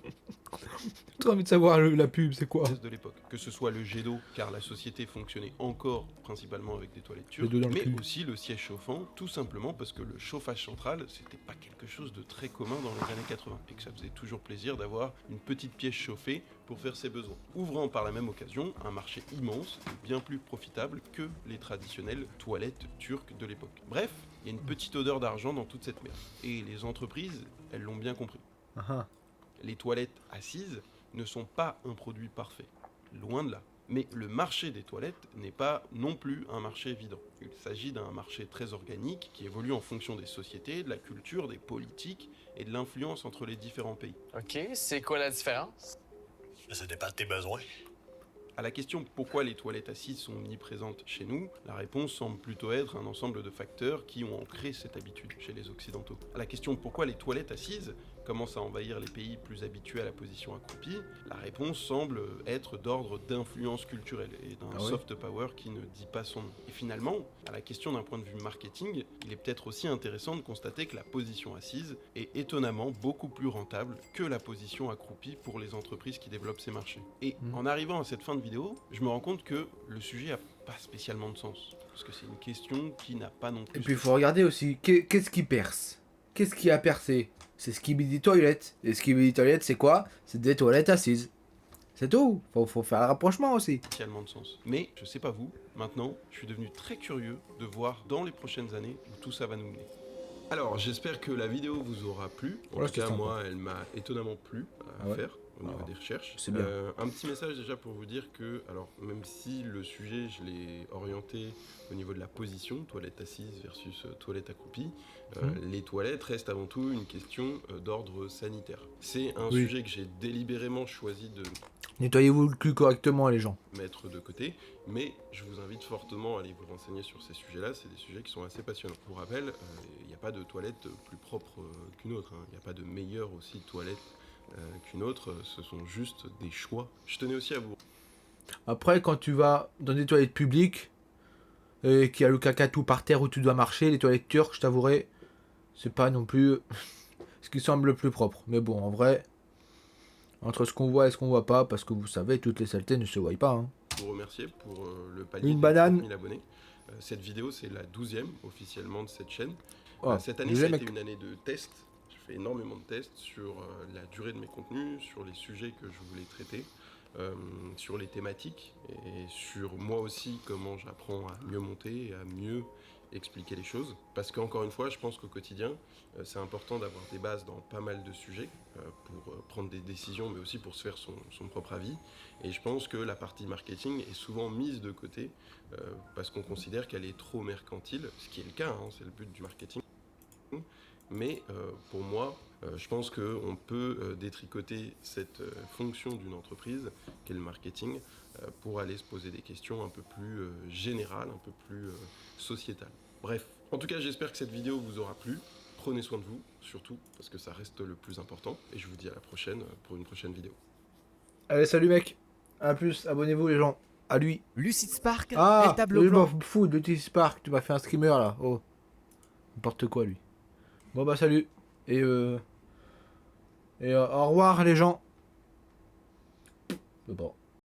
T'as envie de savoir la pub, c'est quoi?
De l'époque. Que ce soit le jet d'eau, car la société fonctionnait encore principalement avec des toilettes turques, mais aussi le siège chauffant, tout simplement parce que le chauffage central, c'était pas quelque chose de très commun dans les années 80, et que ça faisait toujours plaisir d'avoir une petite pièce chauffée pour faire ses besoins. Ouvrant par la même occasion un marché immense et bien plus profitable que les traditionnelles toilettes turques de l'époque. Bref, il y a une petite odeur d'argent dans toute cette merde. Et les entreprises, elles l'ont bien compris. Les toilettes assises ne sont pas un produit parfait, loin de là. Mais le marché des toilettes n'est pas non plus un marché évident. Il s'agit d'un marché très organique qui évolue en fonction des sociétés, de la culture, des politiques et de l'influence entre les différents pays.
Ok, c'est quoi la différence?
Ça dépend de tes besoins.
À la question pourquoi les toilettes assises sont omniprésentes chez nous, la réponse semble plutôt être un ensemble de facteurs qui ont ancré cette habitude chez les Occidentaux. À la question pourquoi les toilettes assises commence à envahir les pays plus habitués à la position accroupie, la réponse semble être d'ordre d'influence culturelle et d'un soft power qui ne dit pas son nom. Et finalement, à la question d'un point de vue marketing, il est peut-être aussi intéressant de constater que la position assise est étonnamment beaucoup plus rentable que la position accroupie pour les entreprises qui développent ces marchés. Et en arrivant à cette fin de vidéo, je me rends compte que le sujet n'a pas spécialement de sens. Parce que c'est une question qui n'a pas non plus...
Et puis il faut regarder aussi, qu'est-ce qui perce? Qu'est-ce qui a percé? C'est Skibidi Toilet. Et Skibidi Toilet, c'est quoi? C'est des toilettes assises. C'est tout. Faut faire le rapprochement aussi.
Spécialement de sens. Mais, je sais pas vous, maintenant, je suis devenu très curieux de voir dans les prochaines années où tout ça va nous mener. Alors, j'espère que la vidéo vous aura plu. En tout cas, moi, elle m'a étonnamment plu à faire au niveau des recherches.
C'est bien.
Un petit message déjà pour vous dire que, alors, même si le sujet, je l'ai orienté au niveau de la position, toilette assise versus toilette accroupie, les toilettes restent avant tout une question d'ordre sanitaire. C'est un sujet que j'ai délibérément choisi de...
Nettoyez-vous le cul correctement, les gens.
Mettre de côté, mais je vous invite fortement à aller vous renseigner sur ces sujets-là, c'est des sujets qui sont assez passionnants. Pour rappel, il n'y a pas de toilette plus propre qu'une autre, il n'y a pas de meilleure aussi toilette qu'une autre, ce sont juste des choix. Je tenais aussi à vous...
Après, quand tu vas dans des toilettes publiques, et qu'il y a le caca tout par terre où tu dois marcher, les toilettes turques, je t'avouerai, c'est pas non plus ce qui semble le plus propre. Mais bon, en vrai... Entre ce qu'on voit et ce qu'on voit pas, parce que vous savez, toutes les saletés ne se voient pas. Hein.
Vous remercier pour le palier
Une
de
banane.
30 000 abonnés. Cette vidéo, c'est la 12e officiellement de cette chaîne.
Oh,
cette année, ça a été une année de tests. J'ai fait énormément de tests sur la durée de mes contenus, sur les sujets que je voulais traiter, sur les thématiques et sur moi aussi comment j'apprends à mieux monter et à mieux expliquer les choses. Parce qu'encore une fois, je pense qu'au quotidien, c'est important d'avoir des bases dans pas mal de sujets pour prendre des décisions, mais aussi pour se faire son propre avis. Et je pense que la partie marketing est souvent mise de côté parce qu'on considère qu'elle est trop mercantile, ce qui est le cas, hein, c'est le but du marketing. Mais pour moi, je pense qu'on peut détricoter cette fonction d'une entreprise, qu'est le marketing, pour aller se poser des questions un peu plus générales, un peu plus sociétales. Bref, en tout cas, j'espère que cette vidéo vous aura plu. Prenez soin de vous, surtout, parce que ça reste le plus important. Et je vous dis à la prochaine pour une prochaine vidéo.
Allez, salut mec. A plus, abonnez-vous les gens. À lui.
Lucid Spark,
ah,
El Tableau Blanc.
Fou, Lucid Spark, tu m'as fait un streamer là. Oh. N'importe quoi lui. Bon bah salut. Et au revoir les gens. Bon.